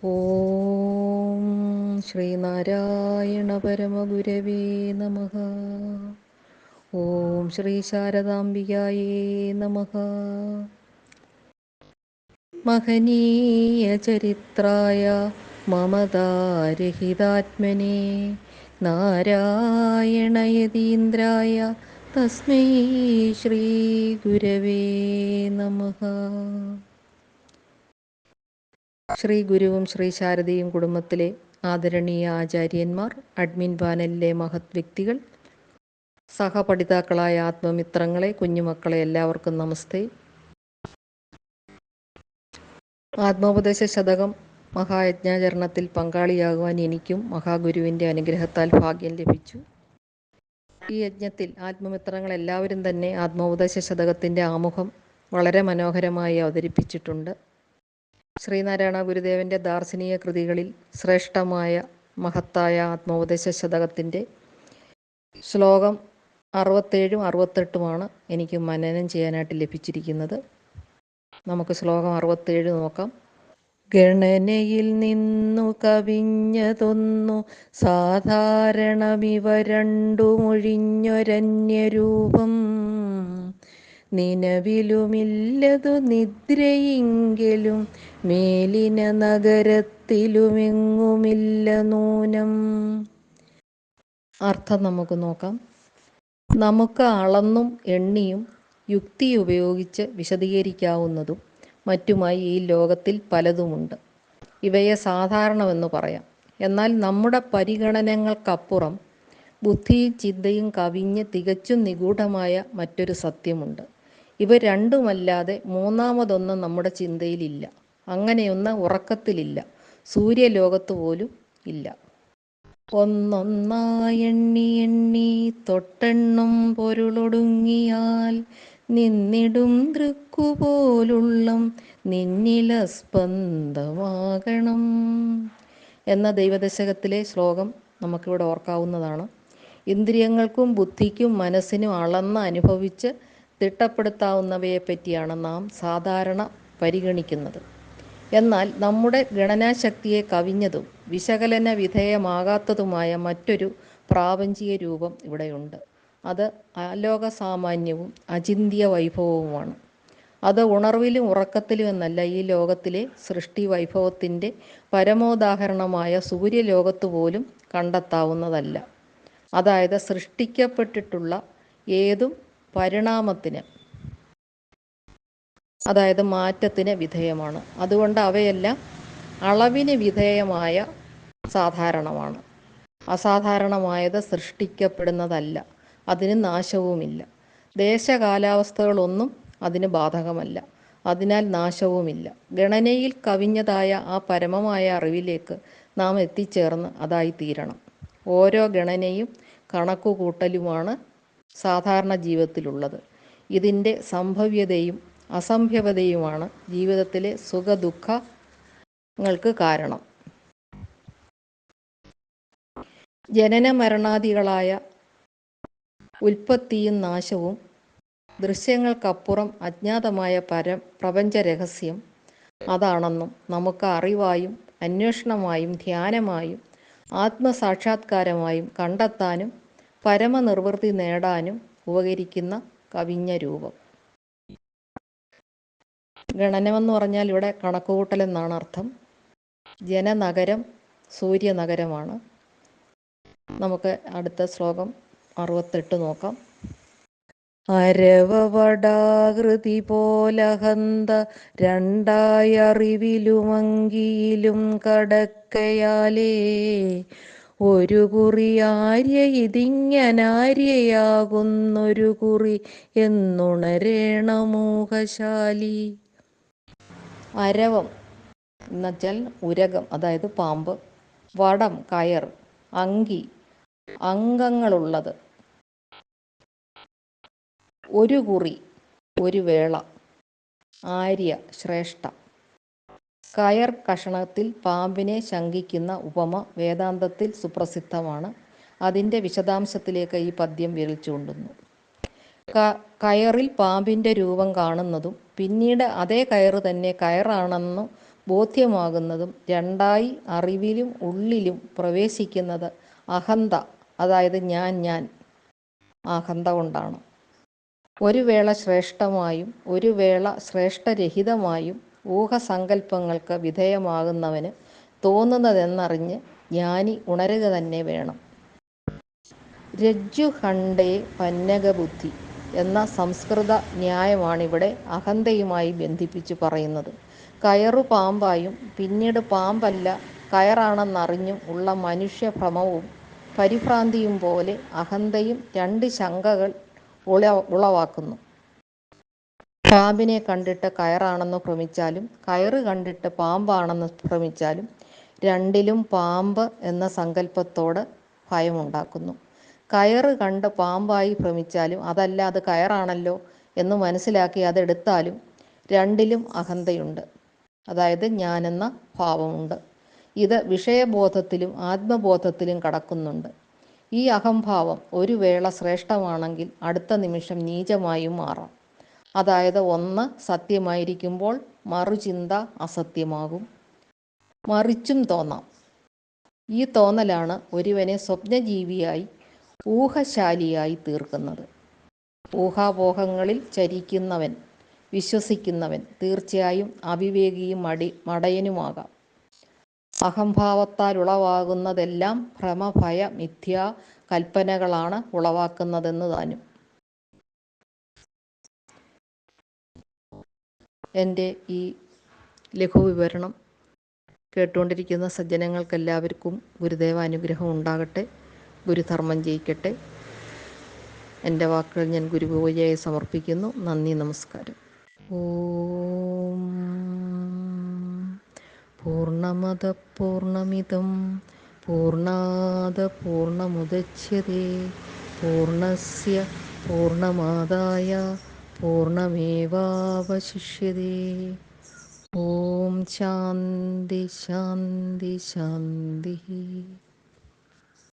ഓം ശ്രീനാരായണ പരമഗുരവേ നമഃ. ഓം ശ്രീ ശാരദാംബികായേ നമഃ. മഹനീയ ചരിത്രായ മമതാരഹിതാത്മനെ നാരായണയതീന്ദ്രായ തസ്മൈ ശ്രീ ഗുരവേ നമഃ. ശ്രീ ഗുരുവും ശ്രീ ശാരദയും കുടുംബത്തിലെ ആദരണീയ ആചാര്യന്മാർ, അഡ്മിൻ പാനലിലെ മഹത് വ്യക്തികൾ, സഹപഠിതാക്കളായ ആത്മമിത്രങ്ങളെ, കുഞ്ഞുമക്കളെ, എല്ലാവർക്കും നമസ്തേ. ആത്മോപദേശ ശതകം മഹായജ്ഞാചരണത്തിൽ പങ്കാളിയാകുവാൻ എനിക്കും മഹാഗുരുവിൻ്റെ അനുഗ്രഹത്താൽ ഭാഗ്യം ലഭിച്ചു. ഈ യജ്ഞത്തിൽ ആത്മമിത്രങ്ങൾ എല്ലാവരും തന്നെ ആത്മോപദേശ ശതകത്തിൻ്റെ ആമുഖം വളരെ മനോഹരമായി അവതരിപ്പിച്ചിട്ടുണ്ട്. ശ്രീനാരായണ ഗുരുദേവൻ്റെ ദാർശനിക കൃതികളിൽ ശ്രേഷ്ഠമായ മഹത്തായ ആത്മോപദേശ ശതകത്തിൻ്റെ ശ്ലോകം 67ഉം 68ഉമാണ് എനിക്ക് മനനം ചെയ്യാനായിട്ട് ലഭിച്ചിരിക്കുന്നത്. നമുക്ക് ശ്ലോകം 67 നോക്കാം. ഗണനയിൽ നിന്നു കവിഞ്ഞതൊന്നു സാധാരണമിവ രണ്ടുമൊഴിഞ്ഞൊരന്യരൂപം നിലവിലുമില്ലതു നിദ്രയെങ്കിലും മേലിന നഗരത്തിലുമെങ്ങുമില്ല നൂനം. അർത്ഥം നമുക്ക് നോക്കാം. നമുക്ക് അളന്നും എണ്ണിയും യുക്തി ഉപയോഗിച്ച് വിശദീകരിക്കാവുന്നതും മറ്റുമായി ഈ ലോകത്തിൽ പലതുമുണ്ട്. ഇവയെ സാധാരണമെന്ന് പറയാം. എന്നാൽ നമ്മുടെ പരിഗണനകൾക്കപ്പുറം ബുദ്ധിയും ചിന്തയും കവിഞ്ഞ് തികച്ചും നിഗൂഢമായ മറ്റൊരു സത്യമുണ്ട്. ഇവ രണ്ടുമല്ലാതെ മൂന്നാമതൊന്നും നമ്മുടെ ചിന്തയിലില്ല. അങ്ങനെയൊന്ന് ഉറക്കത്തിലില്ല, സൂര്യലോകത്ത് പോലും ഇല്ല. ഒന്നൊന്നായെണ്ണി എണ്ണി തൊട്ടെണ്ണും പൊരുളൊടുങ്ങിയാൽ നിന്നിടും ദൃക്കുപോലുള്ളം നിന്നില സ്പന്ദമാകണം എന്ന ദൈവദശകത്തിലെ ശ്ലോകം നമുക്കിവിടെ ഓർക്കാവുന്നതാണ്. ഇന്ദ്രിയങ്ങൾക്കും ബുദ്ധിക്കും മനസ്സിനും അളന്ന് അനുഭവിച്ച് തിട്ടപ്പെടുത്താവുന്നവയെപ്പറ്റിയാണ് നാം സാധാരണ പരിഗണിക്കുന്നത്. എന്നാൽ നമ്മുടെ ഗണനാശക്തിയെ കവിഞ്ഞതും വിശകലന വിധേയമാകാത്തതുമായ മറ്റൊരു പ്രാപഞ്ചിക രൂപം ഇവിടെയുണ്ട്. അത് ആലോകസാമാന്യവും അചിന്ത്യ വൈഭവവുമാണ്. അത് ഉണർവിലും ഉറക്കത്തിലും എന്നല്ല, ഈ ലോകത്തിലെ സൃഷ്ടി വൈഭവത്തിൻ്റെ പരമോദാഹരണമായ സൂര്യലോകത്ത് പോലും കണ്ടെത്താവുന്നതല്ല. അതായത് സൃഷ്ടിക്കപ്പെട്ടിട്ടുള്ള ഏതും പരിണാമത്തിന്, അതായത് മാറ്റത്തിന് വിധേയമാണ്. അതുകൊണ്ട് അവയെല്ലാം അളവിന് വിധേയമായ സാധാരണമാണ്. അസാധാരണമായത് സൃഷ്ടിക്കപ്പെടുന്നതല്ല, അതിന് നാശവുമില്ല. ദേശകാലാവസ്ഥകളൊന്നും അതിന് ബാധകമല്ല, അതിനാൽ നാശവുമില്ല. ഗണനയിൽ കവിഞ്ഞതായ ആ പരമമായ അറിവിലേക്ക് നാം എത്തിച്ചേർന്ന് അതായിത്തീരണം. ഓരോ ഗണനയും കണക്കുകൂട്ടലുമാണ് സാധാരണ ജീവിതത്തിലുള്ളത്. ഇതിൻ്റെ സംഭവ്യതയും അസംഭവ്യതയുമാണ് ജീവിതത്തിലെ സുഖദുഃഖങ്ങൾക്ക് കാരണം. ജനന മരണാദികളായ ഉൽപ്പത്തിയും നാശവും ദൃശ്യങ്ങൾക്കപ്പുറം അജ്ഞാതമായ പ്രപഞ്ചരഹസ്യം അതാണെന്നും നമുക്ക് അറിവായും അന്വേഷണമായും ധ്യാനമായും ആത്മസാക്ഷാത്കാരമായും കണ്ടെത്താനും പരമനിർവൃത്തി നേടാനും ഉപകരിക്കുന്ന കവിഞ്ഞ രൂപം. ഗണനമെന്ന് പറഞ്ഞാൽ ഇവിടെ കണക്കുകൂട്ടലെന്നാണ് അർത്ഥം. ജനനഗരം സൂര്യനഗരമാണ്. നമുക്ക് അടുത്ത ശ്ലോകം 68 നോക്കാം. അരവവടാകൃതി പോലഹന്ത രണ്ടായറിവിലുമങ്കിയിലും കടക്കയാലേ ഒരു കുറി ആര്യ ഇതിങ്ങനാര്യയാകുന്നൊരു കുറി എന്നുണരേണമോഹശാലി. അരവം എന്നുവെച്ചാൽ ഉരകം, അതായത് പാമ്പ്. വടം കയർ, അങ്കി അംഗങ്ങളുള്ളത്, ഒരു കുറി ഒരു വേള, ആര്യ ശ്രേഷ്ഠ. കയർ കഷണത്തിൽ പാമ്പിനെ ശങ്കിക്കുന്ന ഉപമ വേദാന്തത്തിൽ സുപ്രസിദ്ധമാണ്. അതിൻ്റെ വിശദാംശത്തിലേക്ക് ഈ പദ്യം വിരൽ ചൂണ്ടുന്നു. കയറിൽ പാമ്പിൻ്റെ രൂപം കാണുന്നതും പിന്നീട് അതേ കയറ് തന്നെ കയറാണെന്നു ബോധ്യമാകുന്നതും രണ്ടായി അറിവിലും ഉള്ളിലും പ്രവേശിക്കുന്നത് അഹന്ത, അതായത് ഞാൻ അഹന്ത കൊണ്ടാണ്. ഒരു വേള ശ്രേഷ്ഠമായും ഒരു വേള ശ്രേഷ്ഠരഹിതമായും ഊഹസങ്കല്പങ്ങൾക്ക് വിധേയമാകുന്നവന് തോന്നുന്നതെന്നറിഞ്ഞ് ജ്ഞാനി ഉണരുക തന്നെ വേണം. രജ്ജുഖണ്ഡേ പന്നഗബുദ്ധി എന്ന സംസ്കൃത ന്യായമാണിവിടെ അഹന്തയുമായി ബന്ധിപ്പിച്ചു പറയുന്നത്. കയറു പാമ്പായും പിന്നീട് പാമ്പല്ല കയറാണെന്നറിഞ്ഞും ഉള്ള മനുഷ്യഭ്രമവും പരിഭ്രാന്തിയും പോലെ അഹന്തയും രണ്ട് ശങ്കകൾ ഉളവാക്കുന്നു. പാമ്പിനെ കണ്ടിട്ട് കയറാണെന്ന് ഭ്രമിച്ചാലും കയറ് കണ്ടിട്ട് പാമ്പാണെന്ന് ഭ്രമിച്ചാലും രണ്ടിലും പാമ്പ് എന്ന സങ്കല്പത്തോട് ഭയമുണ്ടാക്കുന്നു. കയറ് കണ്ട് പാമ്പായി ഭ്രമിച്ചാലും അതല്ല അത് കയറാണല്ലോ എന്ന് മനസ്സിലാക്കി അതെടുത്താലും രണ്ടിലും അഹന്തയുണ്ട്, അതായത് ഞാനെന്ന ഭാവമുണ്ട്. ഇത് വിഷയബോധത്തിലും ആത്മബോധത്തിലും കടക്കുന്നുണ്ട്. ഈ അഹംഭാവം ഒരു വേള ശ്രേഷ്ഠമാണെങ്കിൽ അടുത്ത നിമിഷം നീചമായും മാറാം. അതായത് ഒന്ന് സത്യമായിരിക്കുമ്പോൾ മറുചിന്ത അസത്യമാകും. മറിച്ചും തോന്നാം. ഈ തോന്നലാണ് ഒരുവനെ സ്വപ്നജീവിയായി ഊഹശാലിയായി തീർക്കുന്നത്. ഊഹാപോഹങ്ങളിൽ ചരിക്കുന്നവൻ, വിശ്വസിക്കുന്നവൻ തീർച്ചയായും അവിവേകിയും മടയനുമാകാം. അഹംഭാവത്താൽ ഉളവാകുന്നതെല്ലാം ഭ്രമഭയ മിഥ്യാ കൽപ്പനകളാണ് ഉളവാക്കുന്നതെന്ന് താനും. എൻ്റെ ഈ ലഘുവിവരണം കേട്ടുകൊണ്ടിരിക്കുന്ന സജ്ജനങ്ങൾക്കെല്ലാവർക്കും ഗുരുദേവാനുഗ്രഹം ഉണ്ടാകട്ടെ. ഗുരുധർമ്മം ജയിക്കട്ടെ. എൻ്റെ വാക്കുകൾ ഞാൻ ഗുരുപൂജയായി സമർപ്പിക്കുന്നു. നന്ദി, നമസ്കാരം. ഓം പൂർണ്ണമദ പൂർണ്ണമിദം പൂർണ്ണാത് പൂർണ്ണമുദച്യതേ പൂർണ്ണസ്യ പൂർണ്ണമാദായ പൂർണ്ണമേവാവശിഷ്യതേ. ഓം ശാന്തി ശാന്തി ശാന്തി.